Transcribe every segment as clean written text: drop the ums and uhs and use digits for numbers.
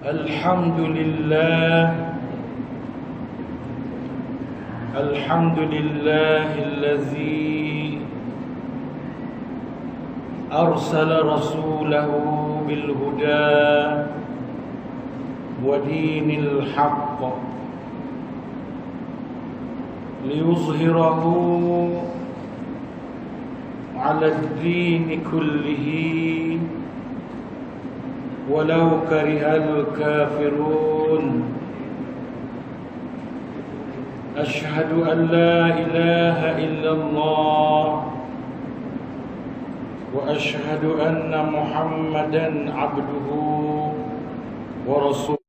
الحمد لله الذي أرسل رسوله بالهدى ودين الحق ليظهره على الدين كله ولو كره الكافرون. أشهد أن لا إله إلا الله وأشهد أن محمدا عبده ورسوله.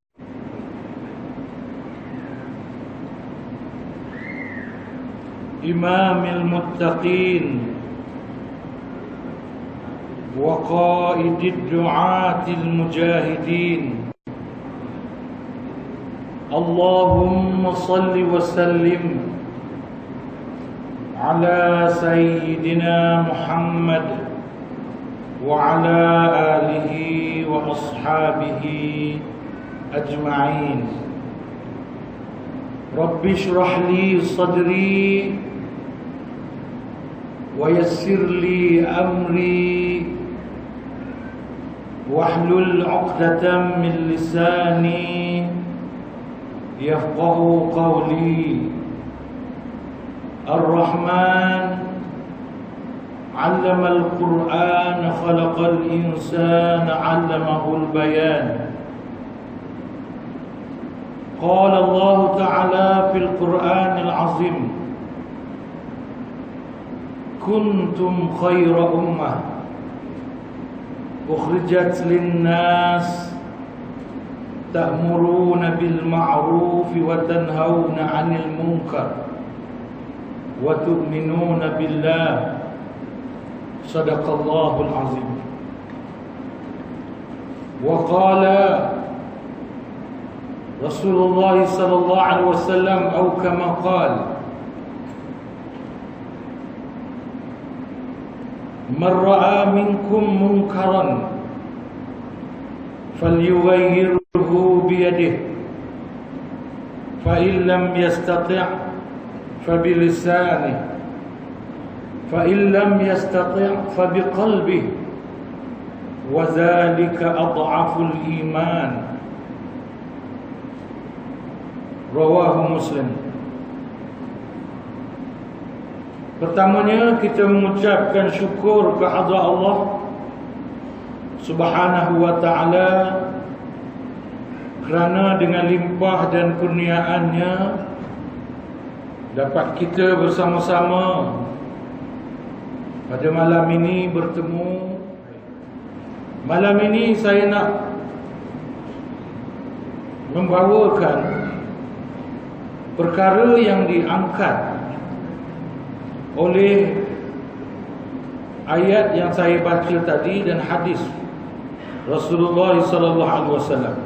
إمام المتقين وقائد الدعاة المجاهدين. اللهم صل وسلم على سيدنا محمد وعلى آله وأصحابه أجمعين. رب اشرح لي صدري ويسر لي أمري واحلل عقدة من لساني يفقه قولي. الرحمن علم القرآن خلق الإنسان علمه البيان. قال الله تعالى في القرآن العظيم: كنتم خير أمة أخرجت للناس تأمرون بالمعروف وتنهون عن المنكر وتؤمنون بالله. صدق الله العظيم. وقال رسول الله صلى الله عليه وسلم أو كما قال: من رأى منكم منكرا فليغيره بيده فإن لم يستطع فبلسانه فإن لم يستطع فبقلبه وذلك أضعف الإيمان. رواه مسلم. Pertamanya kita mengucapkan syukur kehadrat Allah Subhanahu wa ta'ala kerana dengan limpah dan kurniaannya dapat kita bersama-sama pada malam ini bertemu. Malam ini saya nak membawakan perkara yang diangkat oleh ayat yang saya baca tadi dan hadis Rasulullah sallallahu alaihi wasallam.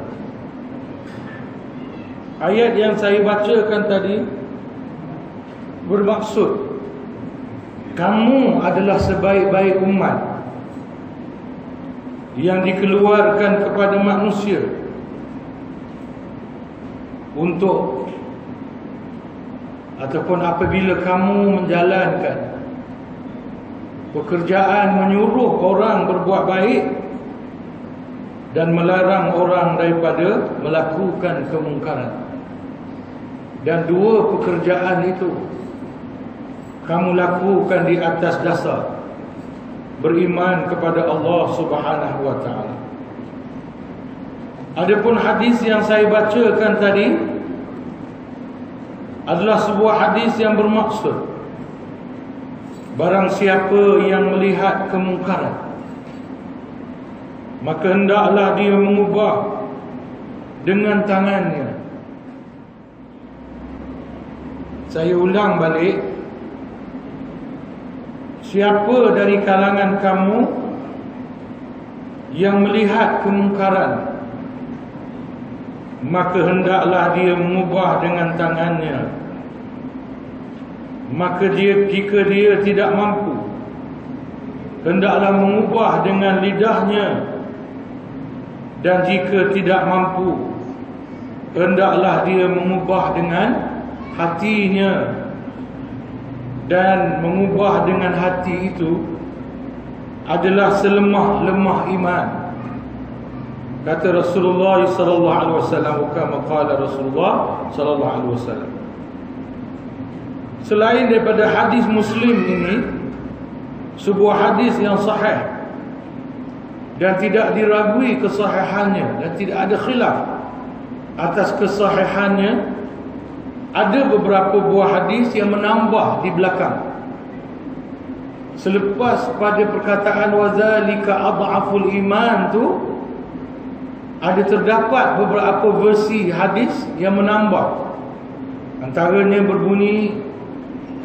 Ayat yang saya bacakan tadi bermaksud kamu adalah sebaik-baik umat yang dikeluarkan kepada manusia untuk ataupun apabila kamu menjalankan pekerjaan menyuruh orang berbuat baik dan melarang orang daripada melakukan kemungkaran. Dan dua pekerjaan itu kamu lakukan di atas dasar beriman kepada Allah Subhanahu wa ta'ala. Adapun hadis yang saya bacakan tadi adalah sebuah hadis yang bermaksud barang siapa yang melihat kemungkaran maka hendaklah dia mengubah dengan tangannya. Saya ulang balik, siapa dari kalangan kamu yang melihat kemungkaran maka hendaklah dia mengubah dengan tangannya. Maka jika dia tidak mampu, hendaklah mengubah dengan lidahnya. Dan jika tidak mampu, hendaklah dia mengubah dengan hatinya. Dan mengubah dengan hati itu adalah selemah-lemah iman. Kata Rasulullah sallallahu alaihi wasallam, kama qala Rasulullah sallallahu alaihi wasallam. Selain daripada hadis Muslim ini, sebuah hadis yang sahih dan tidak diragui kesahihannya dan tidak ada khilaf atas kesahihannya, ada beberapa buah hadis yang menambah di belakang. Selepas pada perkataan wazalika adhaful iman tu, ada terdapat beberapa versi hadis yang menambah. Antaranya berbunyi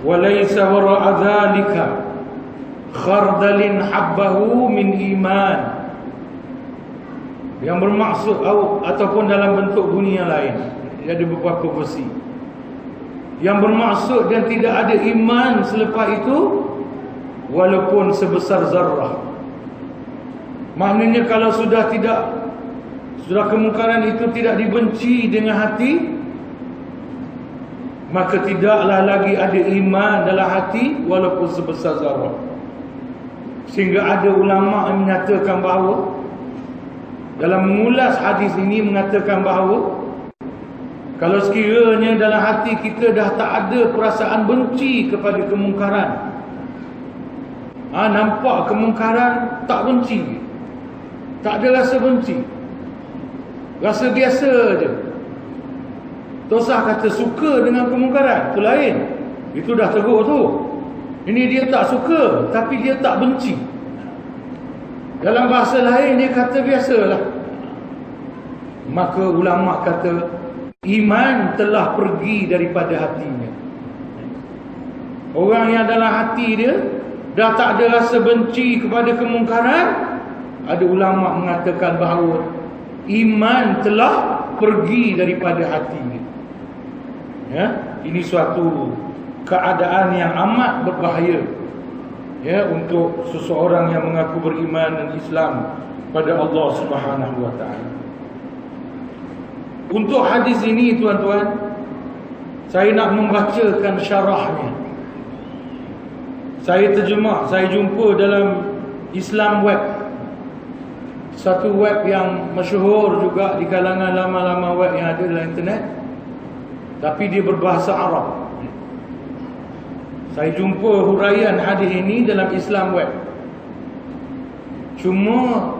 walaysa wara'a dzalika khardalin habbahu min iman. Yang bermaksud ataupun dalam bentuk bunyi yang lain, ada beberapa versi yang bermaksud dan tidak ada iman selepas itu walaupun sebesar zarrah. Maknanya kalau sudah kemungkaran itu tidak dibenci dengan hati, maka tidaklah lagi ada iman dalam hati walaupun sebesar zarrah. Sehingga ada ulama yang menyatakan bahawa, dalam mengulas hadis ini, mengatakan bahawa kalau sekiranya dalam hati kita dah tak ada perasaan benci kepada kemungkaran, nampak kemungkaran tak benci, tak ada rasa benci, rasa biasa je. Tak usah kata suka dengan kemungkaran, itu lain, itu dah teruk tu. Ini dia tak suka tapi dia tak benci. Dalam bahasa lain dia kata biasalah. Maka ulama kata iman telah pergi daripada hatinya. Orang yang dalam hati dia dah tak ada rasa benci kepada kemungkaran, ada ulama mengatakan bahawa iman telah pergi daripada hatinya. Ya, ini suatu keadaan yang amat berbahaya, ya, untuk seseorang yang mengaku beriman dan Islam pada Allah Subhanahu wa taala. Untuk hadis ini, tuan-tuan, saya nak membacakan syarahnya. Saya terjemah, saya jumpa dalam Islam Web, satu web yang masyhur juga di kalangan lama-lama web yang ada dalam internet, tapi dia berbahasa Arab. Saya jumpa huraian hadis ini dalam Islam Web. Cuma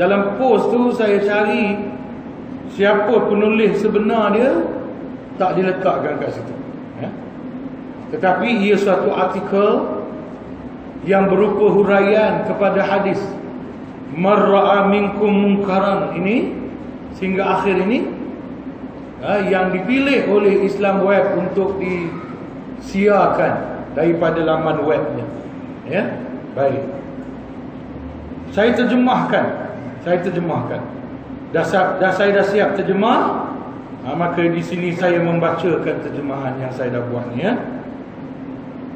dalam post tu saya cari siapa penulis sebenar dia, tak diletakkan kat situ, ya? Tetapi ia suatu artikel yang berupa huraian kepada hadis marra'a minkum munkaran ini sehingga akhir ini, yang dipilih oleh Islam Web untuk disiarkan daripada laman webnya, ya. Baik, saya terjemahkan. Saya dah siap terjemah, maka di sini saya membacakan terjemahan yang saya dah buat ni, ya.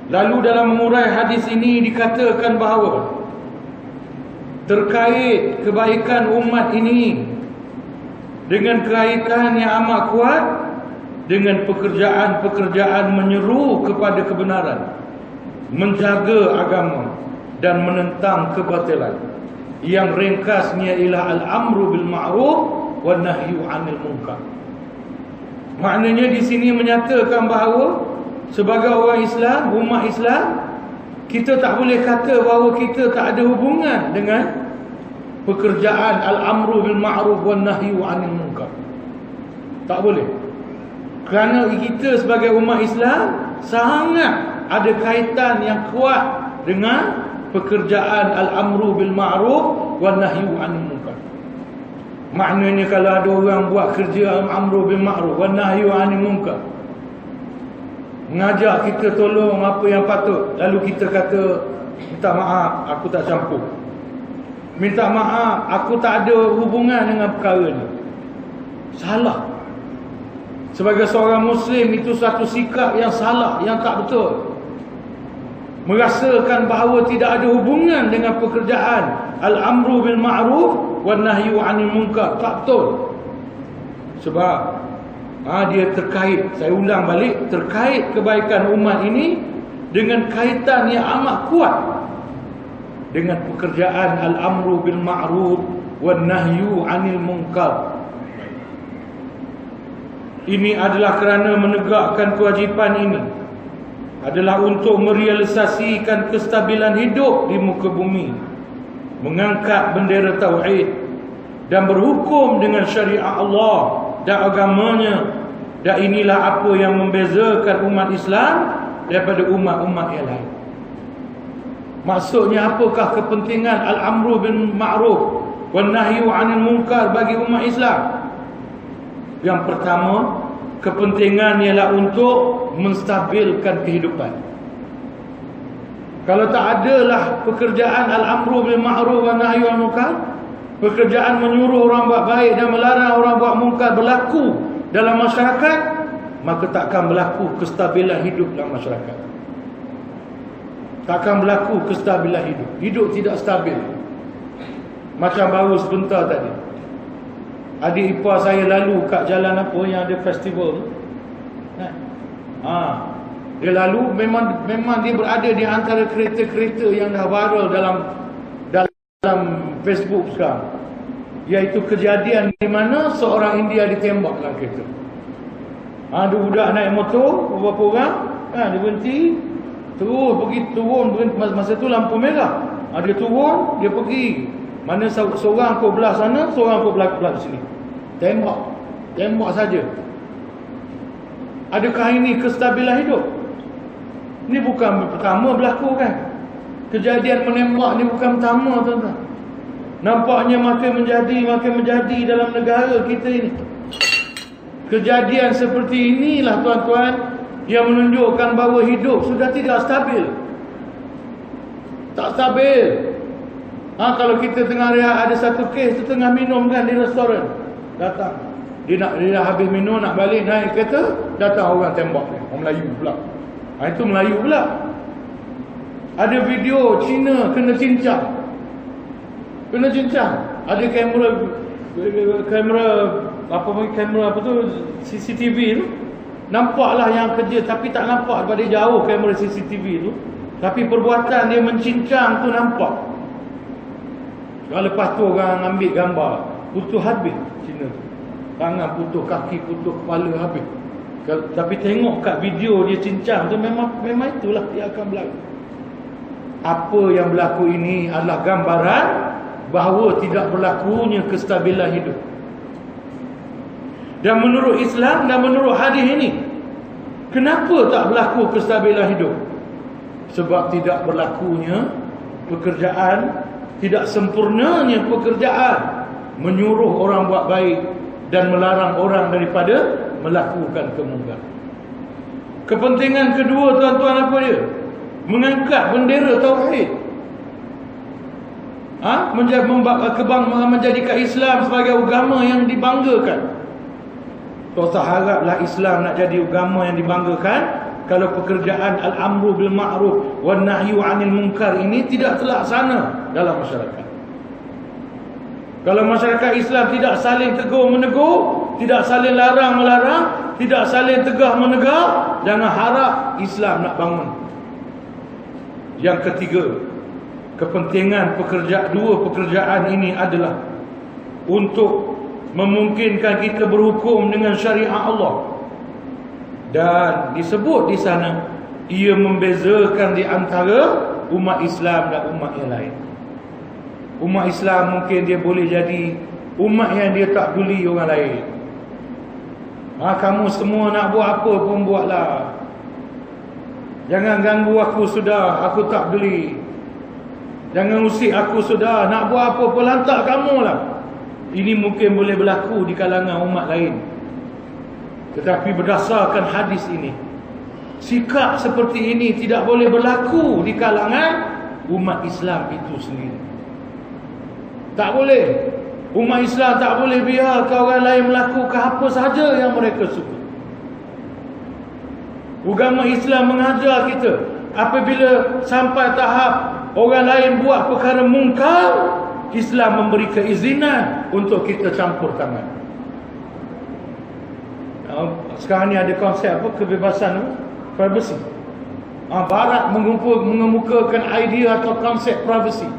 Lalu dalam mengurai hadis ini dikatakan bahawa terkait kebaikan umat ini dengan kaitan yang amat kuat dengan pekerjaan-pekerjaan menyeru kepada kebenaran, menjaga agama dan menentang kebatilan, yang ringkasnya ialah al-amru bil ma'ruf wan nahyu 'anil munkar. Maknanya di sini menyatakan bahawa sebagai orang Islam, umat Islam, kita tak boleh kata bahawa kita tak ada hubungan dengan pekerjaan al-amru bil ma'ruf wan nahyu 'anil munkar. Tak boleh. Kerana kita sebagai umat Islam sangat ada kaitan yang kuat dengan pekerjaan al-amru bil ma'ruf wan nahyu 'anil munkar. Maknanya kalau ada orang buat kerja al-amru bil ma'ruf wan nahyu 'anil munkar, mengajak kita tolong apa yang patut, lalu kita kata minta maaf, aku tak campur, minta maaf, aku tak ada hubungan dengan perkara ni, salah. Sebagai seorang Muslim, itu satu sikap yang salah, yang tak betul. Merasakan bahawa tidak ada hubungan dengan pekerjaan al-amru bil ma'ruf wan nahyu 'anil munkar. Tak betul. Sebab dia terkait, saya ulang balik, terkait kebaikan umat ini dengan kaitan yang amat kuat dengan pekerjaan al-amru bil ma'ruf wan nahyu 'anil munkar. Ini adalah kerana menegakkan kewajipan ini adalah untuk merealisasikan kestabilan hidup di muka bumi, mengangkat bendera tauhid dan berhukum dengan syariat Allah dan agamanya. Dan inilah apa yang membezakan umat Islam daripada umat-umat yang lain. Maksudnya apakah kepentingan al-amru bil ma'ruf wan nahyu 'anil munkar bagi umat Islam? Yang pertama, kepentingan ialah untuk menstabilkan kehidupan. Kalau tak adalah pekerjaan al-amru bil ma'ruf wan nahyu 'anil munkar, pekerjaan menyuruh orang buat baik dan melarang orang buat mungkar berlaku dalam masyarakat, maka takkan berlaku kestabilan hidup dalam masyarakat. Takkan berlaku kestabilan hidup. Hidup tidak stabil. Macam baru sebentar tadi, adik ipar saya lalu kat jalan apa yang ada festival tu. Dia lalu, memang dia berada di antara kereta-kereta yang dah viral dalam Facebook sekarang. Iaitu kejadian di mana seorang India ditembak dalam kereta. Ada budak naik motor, beberapa orang, dia berhenti, turun, masa tu lampu merah. Dia turun, dia pergi. Mana seorang kau belah sana, seorang kau belah sini. Tembak saja. Adakah ini kestabilan hidup? Ini bukan pertama berlaku kan? Kejadian menembak ni bukan pertama, tuan-tuan. Nampaknya makin menjadi dalam negara kita ini. Kejadian seperti inilah, tuan-tuan, yang menunjukkan bahawa hidup sudah tidak stabil. Tak stabil. Kalau kita tengah rehat, ada satu kes tu tengah minum kan di restoran, datang. Dia dah habis minum, nak balik naik kereta, datang orang tembak dia. Orang Melayu pula. Itu Melayu pula. Ada video Cina kena cincang. Ada kamera apa tu, CCTV tu. Nampaklah yang kerja, tapi tak nampak daripada jauh kamera CCTV tu. Tapi perbuatan dia mencincang tu nampak. Lepas tu orang ambil gambar, putus habis Cina tu. Tangan putus, kaki putus, kepala habis. Tapi tengok kat video dia cincang tu, memang itulah yang akan berlaku. Apa yang berlaku ini adalah gambaran bahawa tidak berlakunya kestabilan hidup. Dan menurut Islam dan menurut hadis ini, kenapa tak berlaku kestabilan hidup? Sebab tidak berlakunya pekerjaan, tidak sempurnanya pekerjaan menyuruh orang buat baik dan melarang orang daripada melakukan kemungkaran. Kepentingan kedua, tuan-tuan, apa dia? Mengangkat bendera tauhid. Menjadikan Islam sebagai agama yang dibanggakan. Tak haraplah Islam nak jadi agama yang dibanggakan kalau pekerjaan al-amru bil ma'ruf wan nahyu 'anil munkar ini tidak terlaksana dalam masyarakat. Kalau masyarakat Islam tidak saling tegur menegur, tidak saling larang melarang, tidak saling tegah menegah, jangan harap Islam nak bangun. Yang ketiga, kepentingan dua pekerjaan ini adalah untuk memungkinkan kita berhukum dengan syariat Allah. Dan disebut di sana, ia membezakan di antara umat Islam dan umat yang lain. Umat Islam mungkin dia boleh jadi umat yang dia tak peduli orang lain. Kamu semua nak buat apa pun buatlah. Jangan ganggu aku sudah, aku tak peduli. Jangan usik aku sudah, nak buat apa pun lantak kamu lah. Ini mungkin boleh berlaku di kalangan umat lain. Tetapi berdasarkan hadis ini, sikap seperti ini tidak boleh berlaku di kalangan umat Islam itu sendiri. Tak boleh. Umat Islam tak boleh biarkan orang lain melakukan apa sahaja yang mereka suka. Agama Islam mengajar kita, apabila sampai tahap orang lain buat perkara mungkar, Islam memberi keizinan untuk kita campur tangan. Sekarang ni ada konsep apa? Kebebasan privacy. Barat mengemukakan idea atau konsep privacy.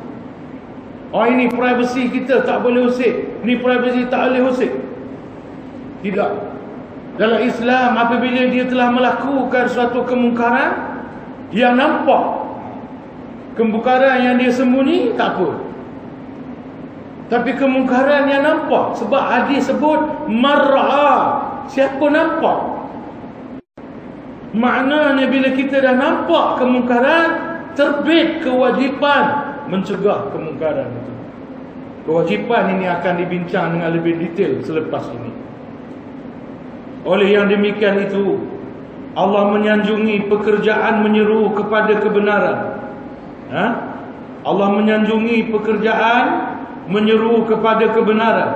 Ini privacy kita tak boleh usik, ni privacy tak boleh usik. Tidak. Dalam Islam, apabila dia telah melakukan suatu kemungkaran yang nampak, kemungkaran yang dia sembunyi tak apa, tapi kemungkaran yang nampak, sebab hadis sebut mar'a, siapa nampak. Maknanya bila kita dah nampak kemungkaran, terbit kewajipan mencegah kemungkaran itu. Kewajipan ini akan dibincang dengan lebih detail selepas ini. Oleh yang demikian itu, Allah menyanjungi pekerjaan menyeru kepada kebenaran. Allah menyanjungi pekerjaan menyeru kepada kebenaran.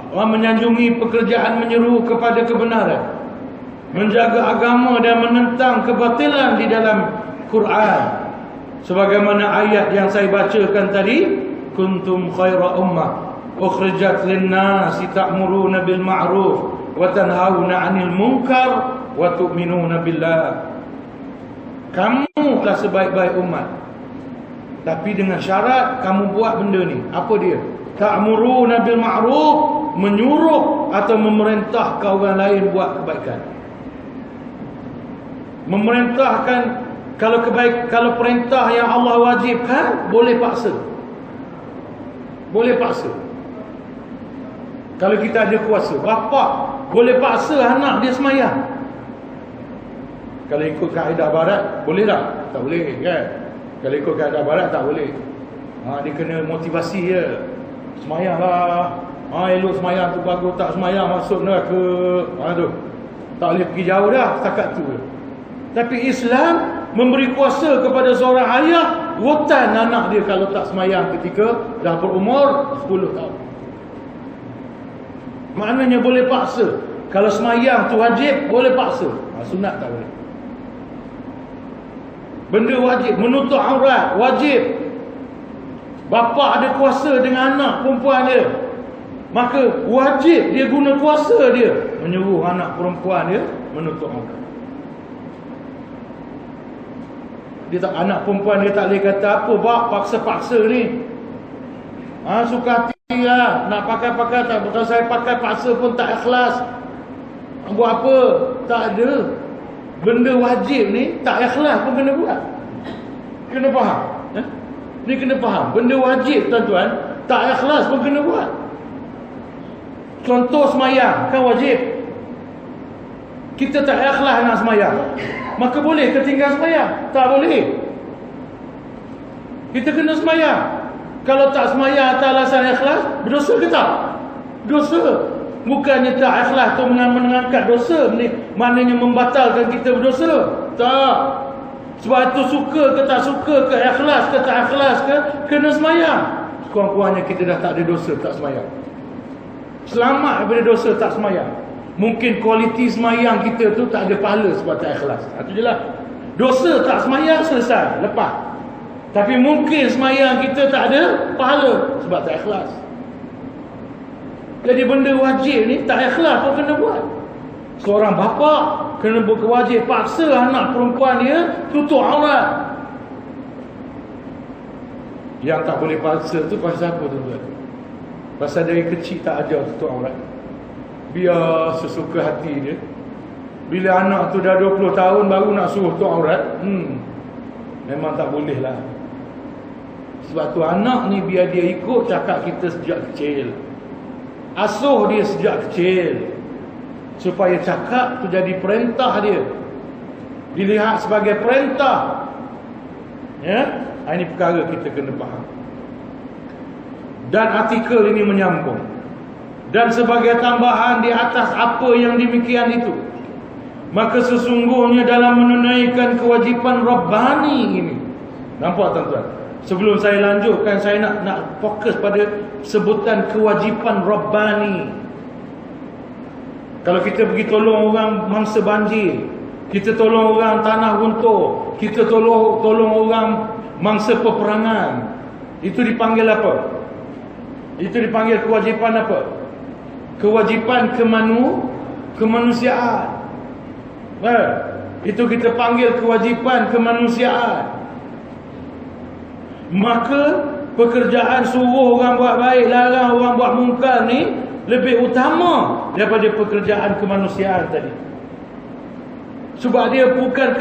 Allah menyanjungi pekerjaan menyeru kepada kebenaran, menjaga agama dan menentang kebatilan di dalam Quran. Sebagaimana ayat yang saya bacakan tadi, kuntum khaira ummah ukhrijat lin-nasi ta'muruna bil ma'ruf wa tanhauna 'anil munkar wa tu'minuna billah. Kamulah sebaik-baik umat, tapi dengan syarat kamu buat benda ni. Apa dia? Ta'muruna bil ma'ruf, menyuruh atau memerintahkan orang lain buat kebaikan. Memerintahkan, kalau perintah yang Allah wajibkan, boleh paksa. Boleh paksa. Kalau kita ada kuasa, bapa boleh paksa anak dia semayang. Kalau ikut kaedah barat, boleh tak? Tak boleh kan? Kalau ikut kaedah barat, tak boleh. Dia kena motivasi je. Semayang lah. Elok semayang tu, bagus. Tak semayang masuk neraka. Tu tak boleh pergi jauh dah setakat tu. Tapi Islam memberi kuasa kepada seorang ayah rotan anak dia kalau tak semayang ketika dah berumur 10 tahun. Maknanya boleh paksa. Kalau semayang tu wajib, boleh paksa. Sunat tak boleh. Benda wajib, menutup aurat wajib. Bapa ada kuasa dengan anak perempuan dia, maka wajib dia guna kuasa dia menyuruh anak perempuan dia menutup aurat. Dia tak, anak perempuan dia tak boleh kata apa, bak paksa-paksa ni. Suka hati lah, nak pakai-pakai tak. Kalau saya pakai paksa pun tak ikhlas. Buat apa? Tak ada. Benda wajib ni tak ikhlas pun kena buat. Kena faham. Ni kena faham. Benda wajib tuan-tuan, tak ikhlas pun kena buat. Contoh semayang, kan wajib. Kita tak ikhlas nak semayang, maka boleh ketinggal semayang? Tak boleh. Kita kena semayang. Kalau tak semayang atas alasan ikhlas, berdosa ke tak? Dosa. Bukannya tak ikhlas tu mengangkat dosa, maknanya membatalkan kita berdosa. Tak. Sebab itu suka ke tak suka ke, ikhlas ke tak ikhlas ke, kena semayang. Kurang-kurangnya kita dah tak ada dosa tak semayang. Selamat daripada dosa tak semayang. Mungkin kualiti semayang kita tu tak ada pahala sebab tak ikhlas. Itu je lah. Dosa tak semayang selesai, lepas. Tapi mungkin semayang kita tak ada pahala sebab tak ikhlas. Jadi benda wajib ni tak ikhlas pun kena buat. Seorang bapa kena berkewajib paksa anak perempuan dia tutup aurat. Yang tak boleh paksa tu pasal apa tuan-tuan? Pasal dari kecil tak ajar tutup aurat. Biar sesuka hati dia. Bila anak tu dah 20 tahun baru nak suruh tutup aurat, memang tak boleh lah. Sebab tu anak ni biar dia ikut cakap kita sejak kecil. Asuh dia sejak kecil, supaya cakap tu jadi perintah dia, dilihat sebagai perintah. Ini perkara kita kena faham. Dan artikel ini menyambung. Dan sebagai tambahan di atas apa yang demikian itu, maka sesungguhnya dalam menunaikan kewajipan Rabbani ini, nampak tuan-tuan? Sebelum saya lanjutkan, saya nak fokus pada sebutan kewajipan Rabbani. Kalau kita pergi tolong orang mangsa banjir, Kita tolong orang tanah runtuh, kita tolong orang mangsa peperangan. Itu dipanggil apa? Itu dipanggil kewajipan apa? Kewajipan kemanusiaan. Itu kita panggil kewajipan kemanusiaan. Maka pekerjaan suruh orang buat baik, larang orang buat mungkar ni lebih utama daripada pekerjaan kemanusiaan tadi. Sebab dia bukan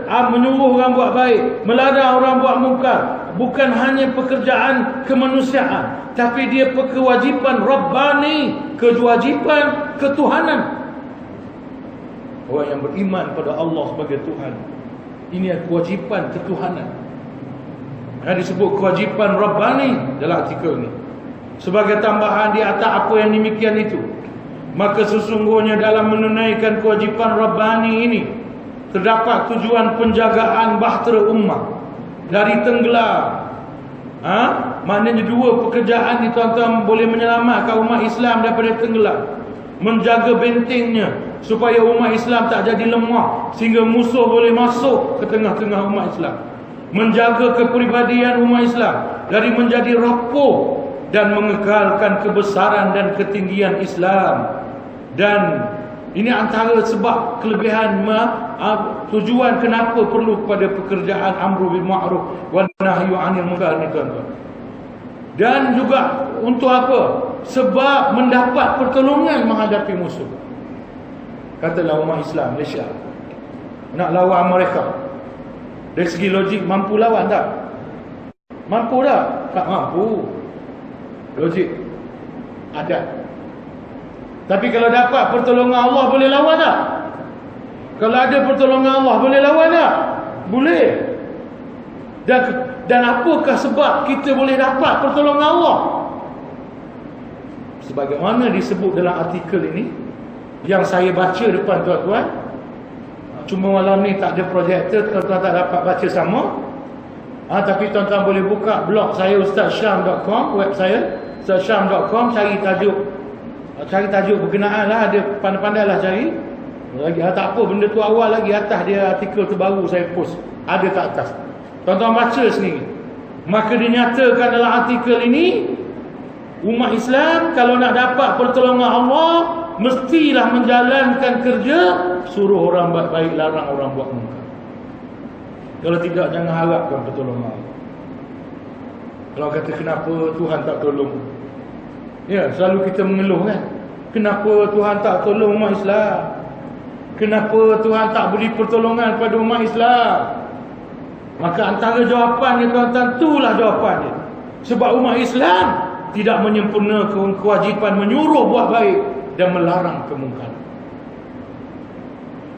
menyuruh orang buat baik, melarang orang buat mungkar, bukan hanya pekerjaan kemanusiaan, tapi dia kewajipan Rabbani, kewajipan ketuhanan. Orang yang beriman pada Allah sebagai Tuhan, ini adalah kewajipan ketuhanan. Disebut kewajipan Rabbani dalam artikel ini. Sebagai tambahan di atas apa yang demikian itu, maka sesungguhnya dalam menunaikan kewajipan Rabbani ini terdapat tujuan penjagaan bahtera ummah dari tenggelam. Maknanya dua pekerjaan ni tuan-tuan boleh menyelamatkan umat Islam daripada tenggelam. Menjaga bentengnya supaya umat Islam tak jadi lemah sehingga musuh boleh masuk ke tengah-tengah umat Islam. Menjaga kepribadian umat Islam dari menjadi rapuh dan mengekalkan kebesaran dan ketinggian Islam. Dan ini antara sebab kelebihan tujuan kenapa perlu kepada pekerjaan amru bil ma'ruf wan nahyu 'anil munkar ni tuan-tuan. Dan juga untuk apa? Sebab mendapat pertolongan menghadapi musuh. Katalah umat Islam Malaysia nak lawan mereka, dari segi logik mampu lawan tak? Mampu tak? Tak mampu. Logik ada. Tapi kalau dapat pertolongan Allah boleh lawan tak? Kalau ada pertolongan Allah boleh lawan tak? Boleh. Dan apakah sebab kita boleh dapat pertolongan Allah? Sebagaimana disebut dalam artikel ini yang saya baca depan tuan-tuan. Cuma malam ni tak ada projektor, tuan-tuan tak dapat baca sama. Tapi tuan-tuan boleh buka blog saya ustazsyam.com, web saya ustazsyam.com, cari tajuk berkenaan lah, ada pandai-pandai lah cari. Lagi tak apa, benda tu awal lagi, atas dia artikel terbaru saya post, ada kat atas. Tuan-tuan baca sendiri. Maka dinyatakan dalam artikel ini, umat Islam kalau nak dapat pertolongan Allah mestilah menjalankan kerja suruh orang buat baik, larang orang buat mungkar. Kalau tidak, jangan harapkan pertolongan Allah. Kalau kata kenapa Tuhan tak tolong, ya, selalu kita mengeluh kan, kenapa Tuhan tak tolong umat Islam, kenapa Tuhan tak beri pertolongan pada umat Islam. Maka antara jawapannya tuan-tuan, itulah jawapannya. Sebab umat Islam tidak menyempurnakan kewajipan menyuruh buat baik dan melarang kemungkaran.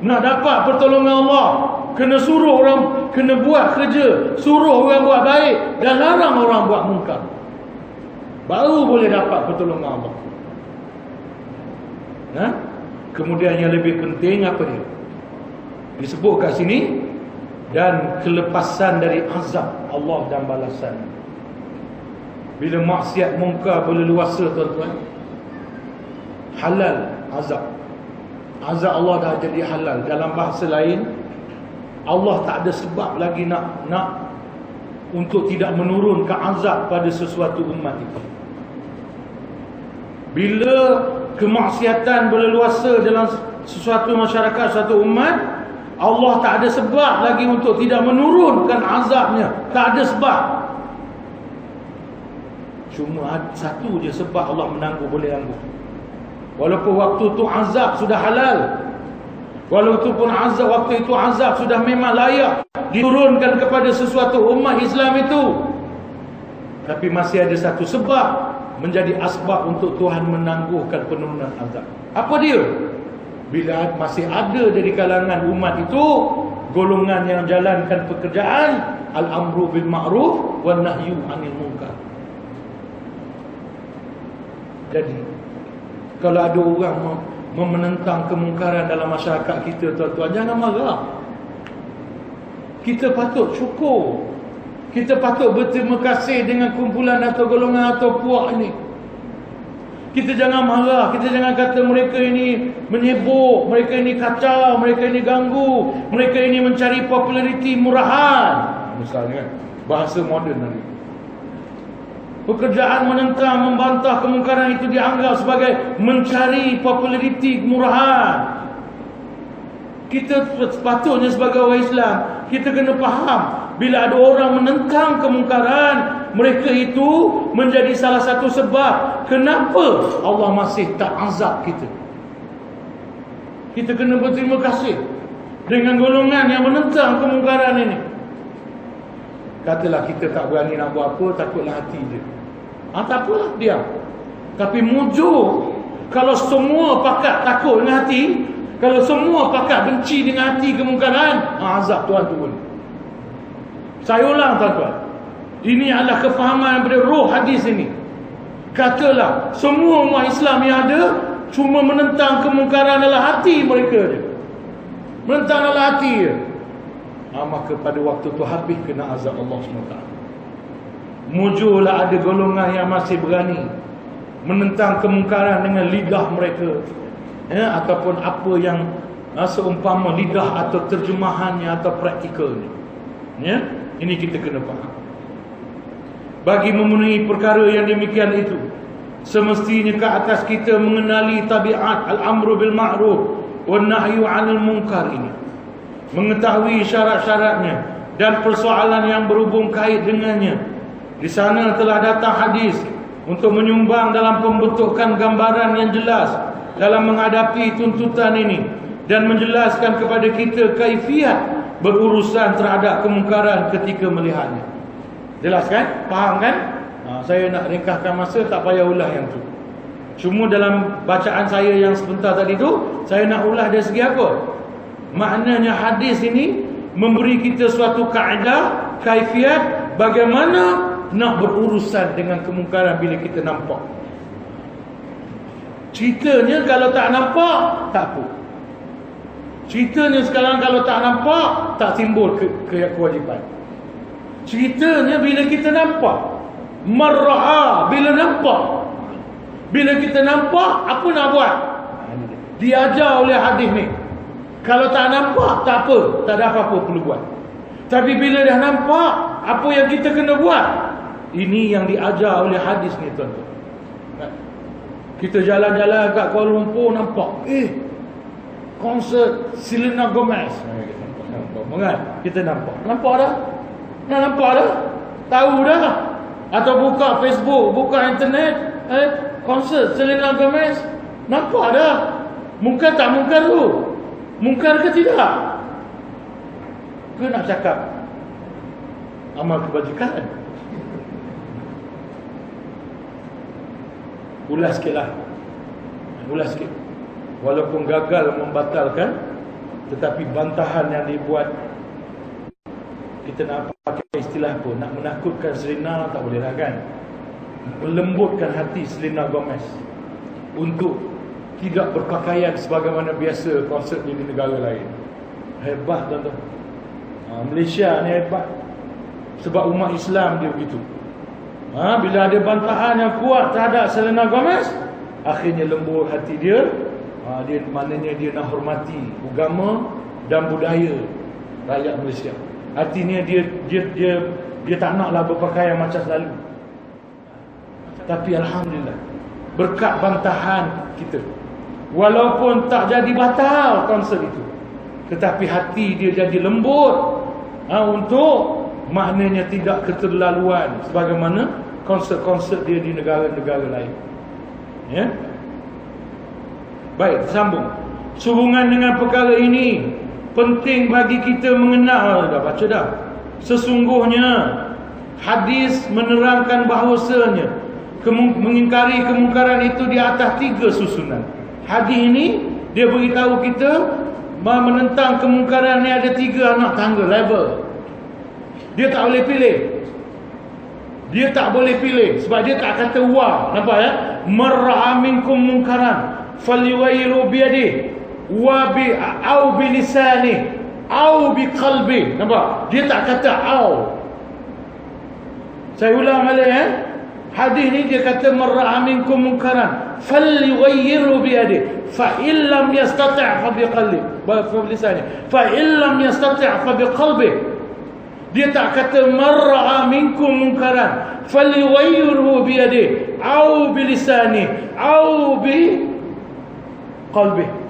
Nak dapat pertolongan Allah, kena suruh orang, kena buat kerja, suruh orang buat baik dan larang orang buat mungkar. Baru boleh dapat pertolongan Allah. Kemudian yang lebih penting apa dia? Disebut kat sini, dan kelepasan dari azab Allah dan balasan. Bila maksiat mungkar berleluasa tuan-tuan, halal azab. Azab Allah dah jadi halal. Dalam bahasa lain, Allah tak ada sebab lagi nak untuk tidak menurunkan azab pada sesuatu umat itu. Bila kemaksiatan berleluasa dalam sesuatu masyarakat, suatu umat, Allah tak ada sebab lagi untuk tidak menurunkan azabnya. Tak ada sebab. Cuma satu je sebab Allah menangguh, boleh tangguh. Walaupun waktu tu azab sudah halal, walaupun waktu itu azab sudah memang layak diturunkan kepada sesuatu umat Islam itu, tapi masih ada satu sebab menjadi asbab untuk Tuhan menangguhkan penurunan azab. Apa dia? Bila masih ada dari kalangan umat itu golongan yang jalankan pekerjaan al-amru bil ma'ruf wan nahyu 'anil munkar. Jadi kalau ada orang menentang kemungkaran dalam masyarakat kita, tuan-tuan, jangan marah. Kita patut syukur. Kita patut berterima kasih dengan kumpulan atau golongan atau puak ini. Kita jangan marah, kita jangan kata mereka ini menyebuk, mereka ini kacau, mereka ini ganggu, mereka ini mencari populariti murahan. Misalnya bahasa moden nanti. Pekerjaan menentang, membantah kemungkaran itu dianggap sebagai mencari populariti murahan. Kita sepatutnya sebagai orang Islam, kita kena faham, bila ada orang menentang kemungkaran, mereka itu menjadi salah satu sebab kenapa Allah masih tak azab kita. Kita kena berterima kasih dengan golongan yang menentang kemungkaran ini. Katalah kita tak berani nak buat apa, takutlah hati dia. Tak apalah, diam. Tapi mujur, kalau semua pakat takut dengan hati, kalau semua pakat benci dengan hati kemungkaran, azab Tuhan turun. Saya ulang tuan-tuan, ini adalah kefahaman daripada roh hadis ini. Katalah semua umat Islam yang ada cuma menentang kemungkaran adalah hati mereka je, menentang adalah hati je, maka pada waktu tu habis kena azab Allah SWT. Mujurlah ada golongan yang masih berani menentang kemungkaran dengan lidah mereka, ataupun apa yang seumpama lidah atau terjemahannya atau praktikalnya. Ini kita kena faham. Bagi memenuhi perkara yang demikian itu, semestinya ke atas kita mengenali tabiat al-amru bil ma'ruf wan nahyu 'anil munkar ini, mengetahui syarat-syaratnya dan persoalan yang berhubung kait dengannya. Di sana telah datang hadis untuk menyumbang dalam pembentukan gambaran yang jelas dalam menghadapi tuntutan ini dan menjelaskan kepada kita kaifiat berurusan terhadap kemungkaran ketika melihatnya. Jelas kan? Faham kan? Saya nak ringkaskan masa, tak payah ulah yang tu. Cuma dalam bacaan saya yang sebentar tadi tu, saya nak ulah dari segi apa? Maknanya hadis ini memberi kita suatu kaedah, kaifiat bagaimana nak berurusan dengan kemungkaran bila kita nampak. Ceritanya kalau tak nampak, tak apa. Ceritanya sekarang kalau tak nampak, tak timbul kewajipan. Ceritanya bila kita nampak, marra'a, bila nampak. Bila kita nampak, apa nak buat? Diajar oleh hadis ni. Kalau tak nampak, tak apa, tak ada apa-apa perlu buat. Tapi bila dah nampak, apa yang kita kena buat? Ini yang diajar oleh hadis ni tuan-tuan. Kita jalan-jalan kat Kuala Lumpur, nampak konsert Selena Gomez. Kita nampak dah. Dah nampak dah. Tahu dah. Atau buka Facebook, buka internet, konsert Selena Gomez. Nampak dah. Mungkar tak mungkar tu? Mungkar ke tidak? Ke nak cakap amal kebajikan? Ulas sikit lah. Ulas sikit. Walaupun gagal membatalkan, tetapi bantahan yang dibuat, kita nak pakai istilah apa? Nak menakutkan Selena, tak boleh lah kan? Melembutkan hati Selena Gomez untuk tidak berpakaian sebagaimana biasa konsert di negara lain. Hebat tuan-tuan. Malaysia ni hebat. Sebab umat Islam dia begitu. Bila ada bantahan yang kuat terhadap Selena Gomez, akhirnya lembut hati dia. Dia maknanya dia nak hormati agama dan budaya rakyat Malaysia. Artinya dia tak naklah berpakaian macam selalu. Tapi alhamdulillah, berkat bantahan kita, walaupun tak jadi batal konsert itu, tetapi hati dia jadi lembut untuk maknanya tidak keterlaluan sebagaimana konsert-konsert dia di negara-negara lain. Ya. Baik, sambung. Sehubungan dengan perkara ini, penting bagi kita mengenal, dah baca dah. Sesungguhnya hadis menerangkan bahawasanya mengingkari kemungkaran itu di atas 3 susunan. Hadis ini dia beritahu kita menentang kemungkaran ni ada 3 anak tangga level. Dia tak boleh pilih. Dia tak boleh pilih sebab dia tak kata wa. Nampak ya? Marra'a minkum munkaran falyughayyiru bi yadihi wa bi au bi lisanihi au bi qalbi. Nampak? Dia tak kata au. Saya ulang balik Hadis ni dia kata marra'a minkum munkaran falyughayyirhu bi yadihi fa in lam yastati' fa bi qalbihi fa in lam yastati' fa bi qalbihi. Dia tak kata mar'a minkum munkaran falyughayyirhu bi yadihi au bi lisanihi au bi qalbihi.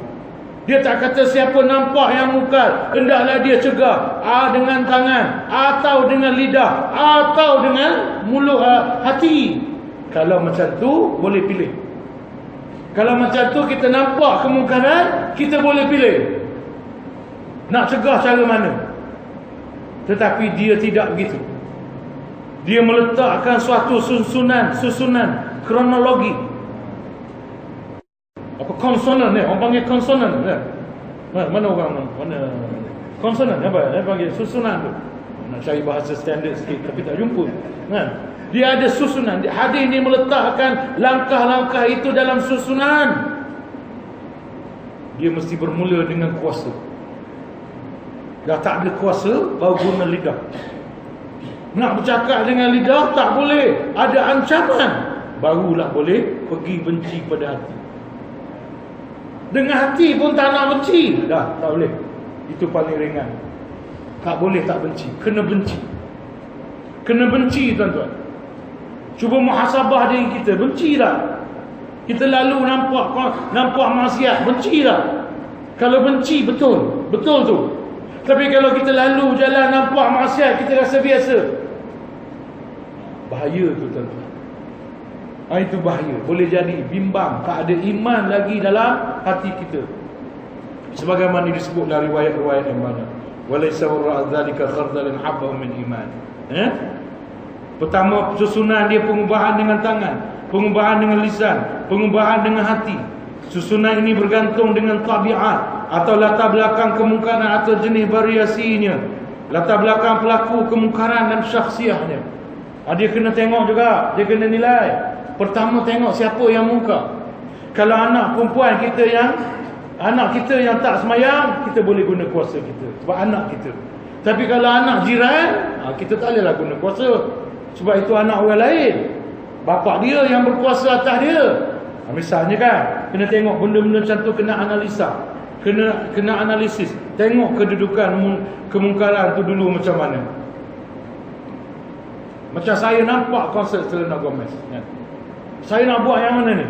Dia tak kata siapa nampak yang mungkar hendaklah dia cegah dengan tangan atau dengan lidah atau dengan mulut, hati. Kalau macam tu boleh pilih. Kalau macam tu kita nampak kemungkaran, kita boleh pilih nak cegah cara mana. Tetapi dia tidak begitu. Dia meletakkan suatu susunan kronologi. Apa konsonan ni? Orang panggil konsonan. Mana orang mana konsonan apa? Dia panggil susunan tu. Nak cari bahasa standard sikit tapi tak jumpa. Kan? Dia ada susunan. Hadis ni meletakkan langkah-langkah itu dalam susunan. Dia mesti bermula dengan kuasa. Dah tak ada kuasa, baru guna lidah. Nak bercakap dengan lidah tak boleh, ada ancaman, barulah boleh pergi benci pada hati. Dengan hati pun tak nak benci, dah tak boleh. Itu paling ringan. Tak boleh tak benci, kena benci. Kena benci tuan-tuan. Cuba muhasabah diri kita, benci tak? Kita lalu nampak maksiat, benci tak? Kalau benci betul tu. Tapi kalau kita lalu jalan nampak maksiat, kita rasa biasa, bahaya tu tuan-tuan. Itu bahaya. Boleh jadi bimbang, tak ada iman lagi dalam hati kita. Sebagaimana disebut dalam riwayat-riwayat yang banyak. Walaysa wara'a dzalika khardalun habba min iman. Pertama susunan dia pengubahan dengan tangan, pengubahan dengan lisan, pengubahan dengan hati. Susunan ini bergantung dengan tabiat atau latar belakang kemungkaran atau jenis variasinya, latar belakang pelaku kemungkaran dan syakhsiahnya. Dia kena tengok juga, dia kena nilai. Pertama tengok siapa yang mungkar. Kalau anak perempuan kita yang tak semayang, kita boleh guna kuasa kita sebab anak kita. Tapi kalau anak jiran, kita tak bolehlah guna kuasa sebab itu anak orang lain. Bapak dia yang berkuasa atas dia. Misalnya kan, kena tengok benda-benda macam tu, kena analisa, kena analisis. Tengok kedudukan kemungkaran tu dulu macam mana. Macam saya nampak konsert Selena Gomez kan? Saya nak buat yang mana ni?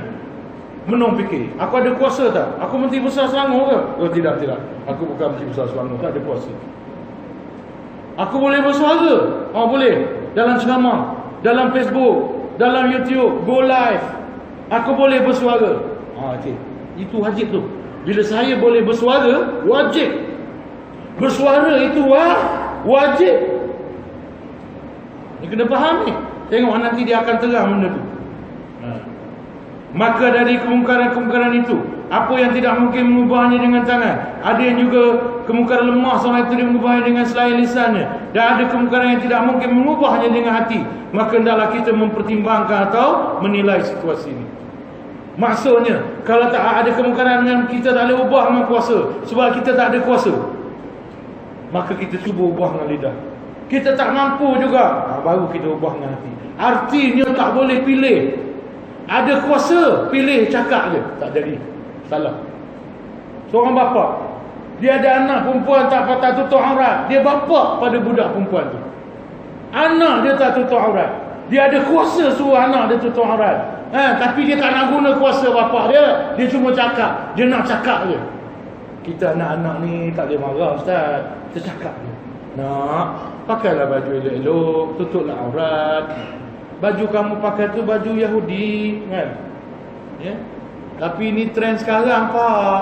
Menung fikir, aku ada kuasa tak? Aku Menteri Besar Selangor ke? Oh tidak. Aku bukan Menteri Besar Selangor, tak ada kuasa. Aku boleh bersuara? Boleh. Dalam ceramah, dalam Facebook, dalam YouTube, go live. Aku boleh bersuara. Okay. Itu wajib tu. Bila saya boleh bersuara, wajib. Bersuara itu wajib. Ni kena faham ni. Tengok nanti dia akan terang benda tu. Maka dari kemungkaran-kemungkaran itu, apa yang tidak mungkin mengubahnya dengan tangan, ada yang juga kemungkaran lemah seorang itu dia mengubahnya dengan selain lisannya, dan ada kemungkaran yang tidak mungkin mengubahnya dengan hati. Maka hendaklah kita mempertimbangkan atau menilai situasi ini. Maksudnya, kalau tak ada kemungkaran yang kita tak boleh ubah dengan kuasa, sebab kita tak ada kuasa, maka kita cuba ubah dengan lidah. Kita tak mampu juga, baru kita ubah dengan hati. Artinya tak boleh pilih. Ada kuasa, pilih cakap je, tak jadi. Salah. Seorang bapa, dia ada anak perempuan tak patah tutup aurat, dia bapa pada budak perempuan tu. Anak dia tak tutup aurat, dia ada kuasa suruh anak dia tutup aurat. Tapi dia tak nak guna kuasa bapa dia, dia cuma cakap, dia nak cakap je. Kita anak-anak ni tak boleh marah ustaz, kita cakap je. Nak, pakailah baju elok-elok, tutuplah aurat. Baju kamu pakai tu baju Yahudi kan? Ya? Tapi ni trend sekarang pak.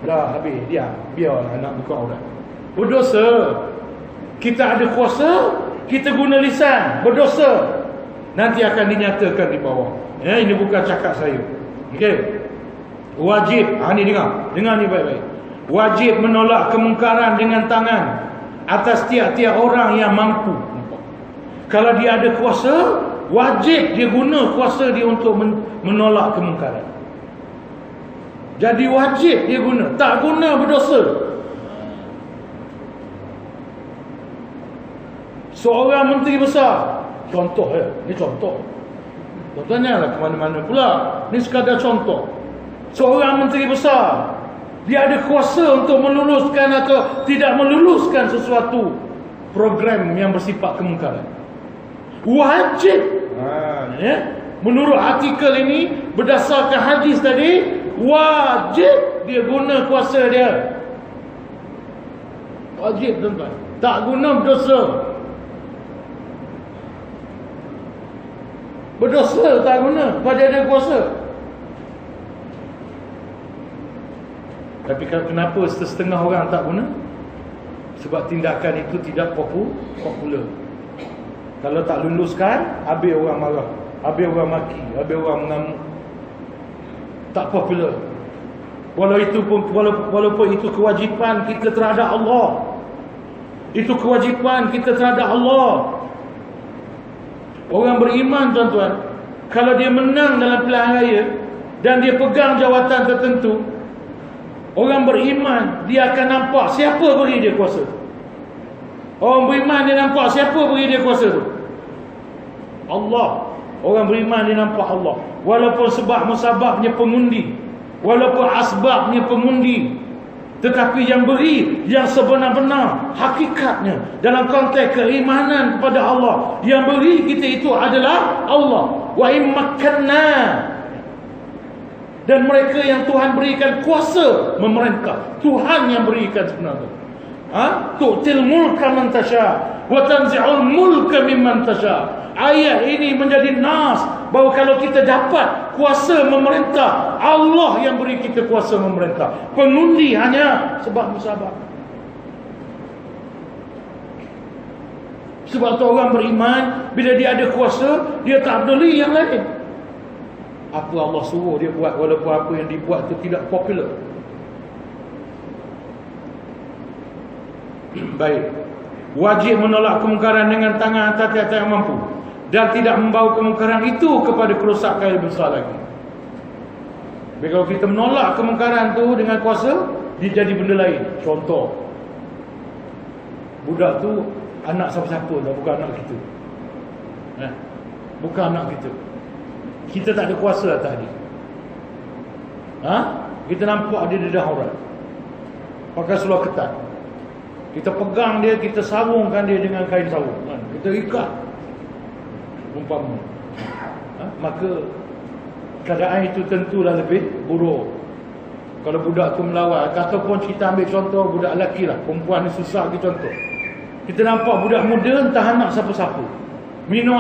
Dah habis, biar anak buka aurat. Berdosa. Kita ada kuasa, kita guna lisan, berdosa. Nanti akan dinyatakan di bawah. Ya, ini bukan cakap saya. Okey. Wajib, ni dengar ni baik-baik. Wajib menolak kemungkaran dengan tangan atas tiap-tiap orang yang mampu. Kalau dia ada kuasa, wajib dia guna kuasa dia untuk menolak kemungkaran. Jadi wajib dia guna, tak guna berdosa. Seorang menteri besar, contoh ni contoh. Contohnya lah ke mana-mana pula. Ni sekadar contoh. Seorang menteri besar, dia ada kuasa untuk meluluskan atau tidak meluluskan sesuatu program yang bersifat kemungkaran. Wajib. Ya. Menurut artikel ini, berdasarkan hadis tadi, wajib dia guna kuasa dia. Wajib, tuan-tuan. Tak guna berdosa. Berdosa tak guna pada ada kuasa. Tapi kenapa setengah orang tak guna? Sebab tindakan itu tidak popular. Kalau tak luluskan, habis orang marah, habis orang maki, habis orang mengamuk. Tak popular. Walaupun itu kewajipan kita terhadap Allah. Itu kewajipan kita terhadap Allah. Orang beriman, tuan-tuan, kalau dia menang dalam pilihan raya dan dia pegang jawatan tertentu, orang beriman dia akan nampak siapa beri dia kuasa. Orang beriman dia nampak siapa beri dia kuasa tu? Allah. Orang beriman dia nampak Allah. Walaupun sebab musababnya pengundi, walaupun asbabnya pengundi, tetapi yang beri, yang sebenar-benar hakikatnya dalam konteks keimanan kepada Allah, yang beri kita itu adalah Allah. Wa immakkanna. Dan mereka yang Tuhan berikan kuasa memerintah, Tuhan yang berikan sebenarnya. Tu'til mulka man tasha wa tanzi'ul mulka mimman tasha. Ayat ini menjadi nas bahawa kalau kita dapat kuasa memerintah, Allah yang beri kita kuasa memerintah. Pengundi hanya sebab musabab. Sebab tu orang beriman, bila dia ada kuasa, dia tak peduli yang lain. Apa Allah suruh dia buat, walaupun apa yang dibuat itu tidak popular. Baik. Wajib menolak kemungkaran dengan tangan hati-hati yang mampu, dan tidak membawa kemungkaran itu kepada kerosakan yang besar lagi. Jadi kalau kita menolak kemungkaran tu dengan kuasa, dia jadi benda lain. Contoh, budak tu anak siapa-siapa dah, bukan anak kita. Bukan anak kita. Kita tak ada kuasa atas dia. Kita nampak dia dedah orang, pakai seluar ketat, kita pegang dia, kita sarungkan dia dengan kain sarung, kita ikat umpama, maka keadaan itu tentulah lebih buruk. Kalau budak tu melawan, ataupun kita ambil contoh budak lelaki lah, perempuan ni susah lagi contoh. Kita nampak budak muda entah anak siapa-siapa minum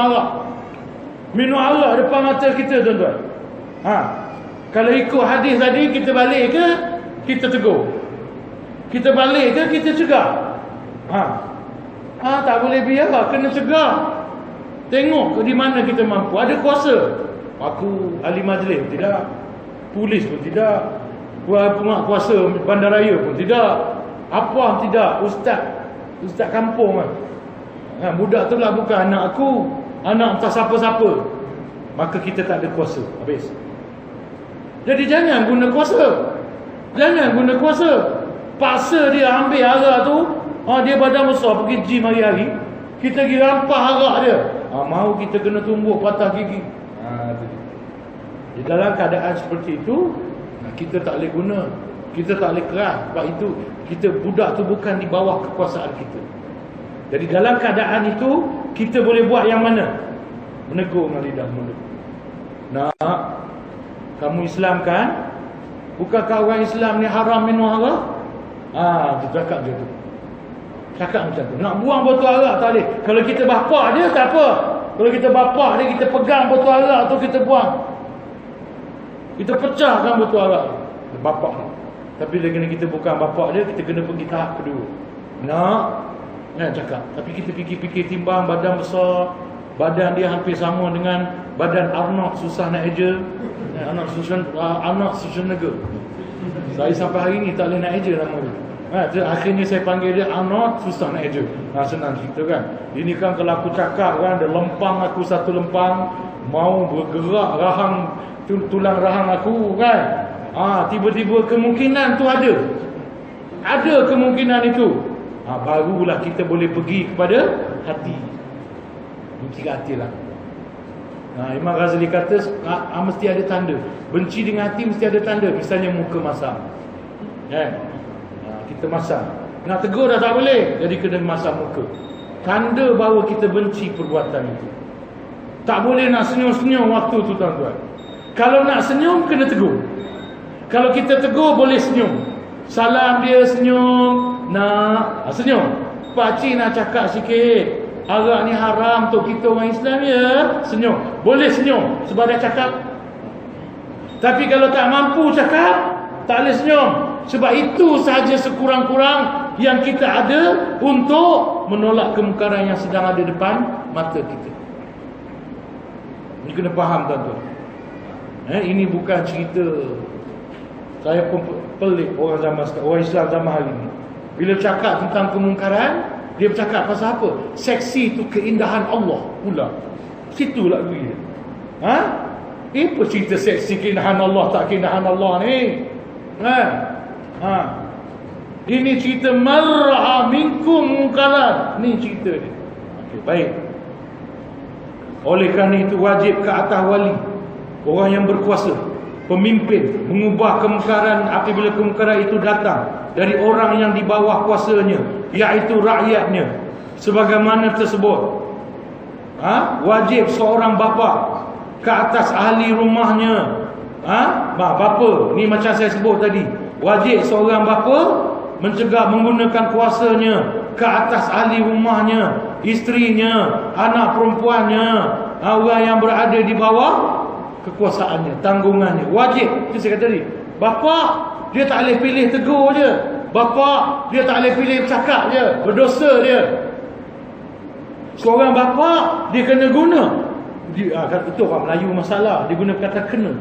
arak depan mata kita, tuan-tuan. Kalau ikut hadis tadi, kita balik ke kita tegur? Kita balik ke kita cegah? Tak boleh biar, kena cegah. Tengok di mana kita mampu. Ada kuasa. Aku ahli majlis tidak, polis pun tidak, penguasa bandaraya pun tidak, apa tidak, ustaz kampung kan. Budak tu lah bukan anak aku, anak entah siapa-siapa, maka kita tak ada kuasa. Habis. Jadi jangan guna kuasa. Jangan guna kuasa. Paksa dia ambil arak tu, dia badan besar, pergi gym hari-hari, kita pergi rampas arak dia. Mau kita kena tumbuk patah gigi. Di dalam keadaan seperti itu, kita tak boleh guna, kita tak boleh keras. Sebab itu budak tu bukan di bawah kekuasaan kita. Jadi dalam keadaan itu, kita boleh buat yang mana? Menegur dengan lidah mulut. Nak, kamu Islam kan? Bukankah orang Islam ni haram minum arak? Dia cakap macam tu. Cakap macam tu. Nak buang botol arak tak boleh. Kalau kita bapak dia tak apa. Kalau kita bapak dia, kita pegang botol arak tu, kita buang, kita pecahkan botol arak bapak. Tapi bila kita bukan bapak dia, kita kena pergi tahap kedua. Nak cakap. Tapi kita fikir-fikir, timbang badan besar, badan dia hampir sama dengan badan Arnold, susah nak eja. Arnold Schwarzenegger. Saya sampai hari ni tak boleh nak eja nama dia. Akhirnya saya panggil dia Arnold, susah nak eja. Senang cerita kan. Ini kan kalau aku cakap kan, dia lempang aku satu lempang, mau bergerak rahang, tulang rahang aku kan. Tiba-tiba kemungkinan tu ada. Ada kemungkinan itu. Barulah kita boleh pergi kepada hati. Mungkin hati lah. Imam Ghazali kata mesti ada tanda. Benci dengan hati mesti ada tanda. Misalnya muka masam, kan? Kita masam, nak tegur dah tak boleh, jadi kena masam muka. Tanda bahawa kita benci perbuatan itu. Tak boleh nak senyum-senyum waktu tu, tuan-tuan. Kalau nak senyum kena tegur. Kalau kita tegur boleh senyum. Salam dia senyum, nak senyum. Pakcik nak cakap sikit, arak ni haram tu, kita orang Islam ya, senyum. Boleh senyum sebab dia cakap. Tapi kalau tak mampu cakap, tak boleh senyum. Sebab itu sahaja sekurang-kurang yang kita ada untuk menolak kemungkaran yang sedang ada depan mata kita. Ini kena faham, tuan-tuan. Ini bukan cerita. Saya pun pelik orang Islam zaman hari ini. Bila cakap tentang kemungkaran, dia bercakap pasal apa? Seksi itu keindahan Allah pula. Situlah pergi dia. Apa cerita seksi keindahan Allah, tak keindahan Allah ni? Ini cerita mar'a minkum munkaran. Ni cerita dia. Okey, baik. Oleh kerana itu wajib ke atas wali, orang yang berkuasa, pemimpin, mengubah kemungkaran apabila kemungkaran itu datang dari orang yang di bawah kuasanya, iaitu rakyatnya. Sebagaimana tersebut, wajib seorang bapa ke atas ahli rumahnya. Bapa, ni macam saya sebut tadi, wajib seorang bapa mencegah menggunakan kuasanya ke atas ahli rumahnya, isterinya, anak perempuannya, orang yang berada di bawah kekuasaannya, tanggungannya. Wajib. Itu saya kata tadi, bapa dia tak boleh pilih tegur je, bapa dia tak boleh pilih bercakap je, berdosa dia. Seorang bapa dia kena guna, itu orang Melayu masalah, dia guna kata kena.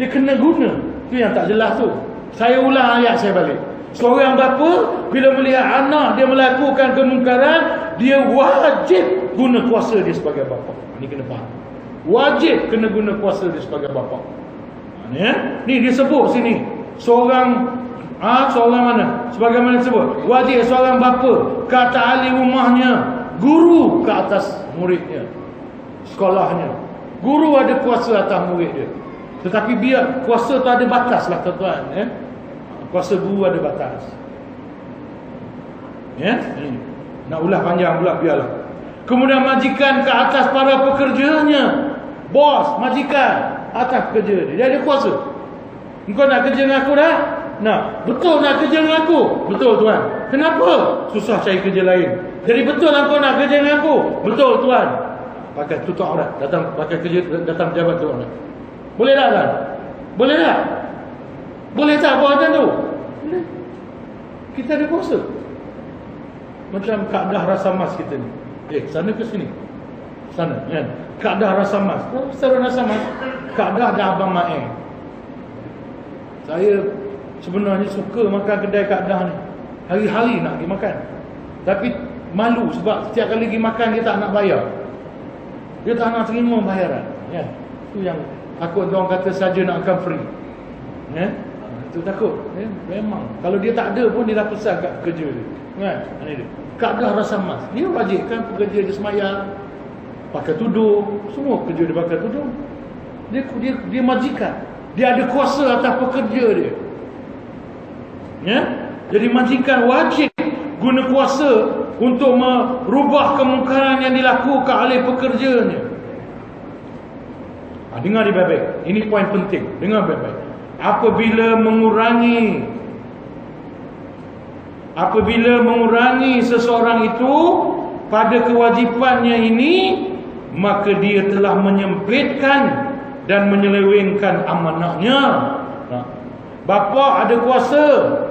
Dia kena guna. Itu yang tak jelas tu. Saya ulang ayat saya balik. Seorang bapa bila melihat anak dia melakukan kemungkaran, dia wajib guna kuasa dia sebagai bapa. Ini kena faham. Wajib kena guna kuasa dia sebagai bapa. Ni dia sebut sini. Seorang mana? Sebagaimana disebut, wajib seorang bapa ke atas ahli rumahnya, guru ke atas muridnya, sekolahnya. Guru ada kuasa atas murid dia. Tetapi biar kuasa tu ada batas lah, tuan-tuan. Kuasa guru ada batas. Nak ulah panjang pula, biarlah. Kemudian majikan ke atas para pekerjanya. Bos, majikan atas pekerja dia. Dia ada kuasa. Engkau nak kerja dengan aku dah? Nak. Betul nak kerja dengan aku? Betul, tuan. Kenapa? Susah cari kerja lain. Jadi betul engkau nak kerja dengan aku? Betul, tuan. Pakai tutup aurat, datang pakai kerja, datang pejabat tu. Boleh tak, tuan? Boleh tak? Boleh tak buat macam tu? Boleh. Kita ada kuasa. Macam kaedah rasa mas kita ni. Sana ke sini? Sana, kan? Kaedah rasa mas. Secara rasa mas, kaedah dah Abang Ma'e. Saya sebenarnya suka makan kedai kaedah ni. Hari-hari nak pergi makan. Tapi malu sebab setiap kali pergi makan dia tak nak bayar. Dia tak nak terima bayaran. Ya. Itu yang takut orang kata saja nak akan free. Itu takut. Memang kalau dia tak ada pun dia dah pesan kat kerja dia. Kan? Ini dia. Kaedah rasa mas. Dia wajibkan pekerja dia semayang, pakai tudung, semua kerja dia pakai tudung. Dia majikan. Dia ada kuasa atas pekerja dia. Jadi majikan wajib guna kuasa untuk merubah kemungkaran yang dilakukan oleh pekerjanya. Dengar dia baik-baik. Ini poin penting. Dengar baik-baik. Apabila mengurangi seseorang itu pada kewajipannya ini, maka dia telah menyempitkan dan menyelewengkan amanahnya. Bapa ada kuasa,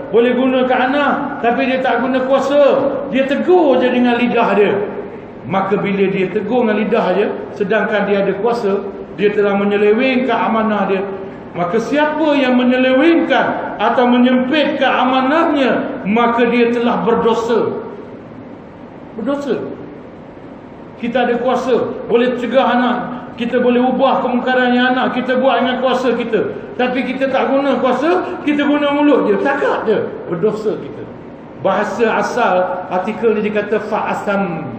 boleh guna ke anak, tapi dia tak guna kuasa. Dia tegur je dengan lidah dia. Maka bila dia tegur dengan lidah dia, sedangkan dia ada kuasa, dia telah menyelewengkan amanah dia. Maka siapa yang menyelewengkan atau menyempitkan amanahnya, maka dia telah berdosa. Berdosa. Kita ada kuasa, boleh cegah anak, kita boleh ubah kemungkarannya anak, kita buat dengan kuasa kita. Tapi kita tak guna kuasa, kita guna mulut je, cakap je, berdosa kita. Bahasa asal artikel ni dia kata fa'asam.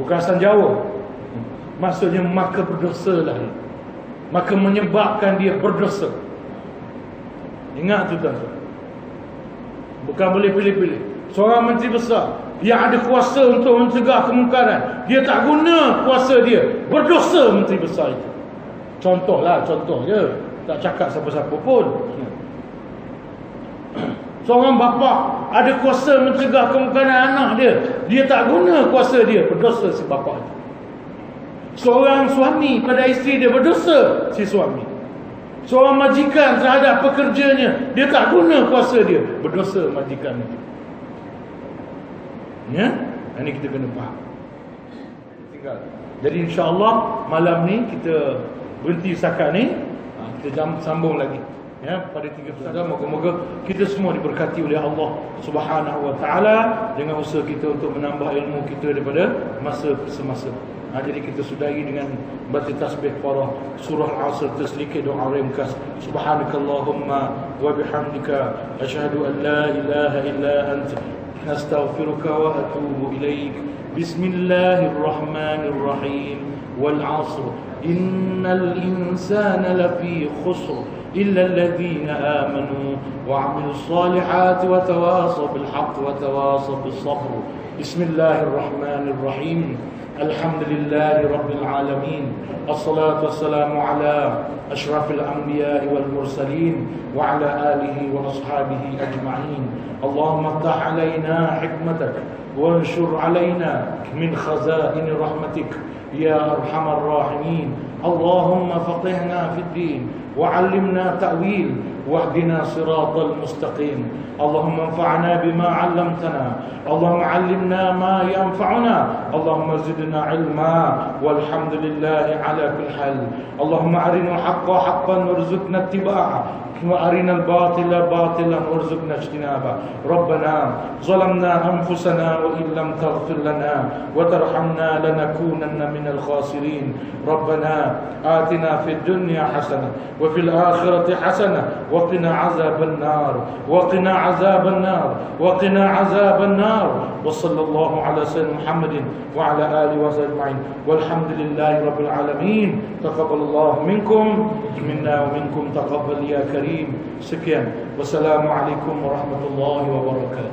bukan asal Jawa. Maksudnya maka berdosa lah dia. Maka menyebabkan dia berdosa. Ingat tu tuan. Bukan boleh pilih-pilih. Seorang menteri besar yang ada kuasa untuk mencegah kemungkaran, dia tak guna kuasa dia, berdosa menteri besar itu. Contoh je. Tak cakap siapa-siapa pun. Seorang bapa ada kuasa mencegah kemungkaran anak dia, dia tak guna kuasa dia, berdosa si bapa itu. Seorang suami pada isteri dia, berdosa si suami. Seorang majikan terhadap pekerjanya, dia tak guna kuasa dia, berdosa majikan itu. Ya, ini kita kena faham. Tinggal. Jadi insya-Allah malam ni kita berhenti setakat ni. Kita sambung lagi. Ya, pada 3 moga-moga kita semua diberkati oleh Allah Subhanahu wa taala dengan usaha kita untuk menambah ilmu kita daripada masa ke semasa. Jadi kita sudahi dengan baca tasbih para surah Al-Asr, tersedikit doa ringkas. Subhanakallahumma wa bihamdika asyhadu an la ilaha illa anta astaghfiruka wa atubu ilaik. Bismillahirrahmanirrahim. Wal 'asr innal insana lafi khusr إلا الذين آمنوا وعملوا الصالحات وتواصوا بالحق وتواصوا بالصبر. بسم الله الرحمن الرحيم. الحمد لله رب العالمين. الصلاة والسلام على أشرف الأنبياء والمرسلين وعلى آله وأصحابه أجمعين. اللهم افتح علينا حكمتك وانشر علينا من خزائن رحمتك يا أرحم الراحمين. اللهم فقهنا في الدين وعلمنا تأويل واهدنا صراط المستقيم. اللهم انفعنا بما علمتنا. اللهم علمنا ما ينفعنا. اللهم زدنا علما والحمد لله على كل حال. اللهم أرنا الحق حقا وارزقنا اتباعه وأرنا الباطل باطلا وارزقنا اجتنابه. ربنا ظلمنا أنفسنا وإن لم تغفر لنا وترحمنا لنكونن من الخاسرين. ربنا آتنا في الدنيا حسنة وفي الآخرة حسنة وقنا عذاب النار وقنا عذاب النار وقنا عذاب النار. وصلى الله على سيدنا محمد وعلى آله وصحبه أجمعين والحمد لله رب العالمين. تقبل الله منكم منا ومنكم تقبل يا كريم. Sekian. Wassalamualaikum warahmatullahi wabarakatuh.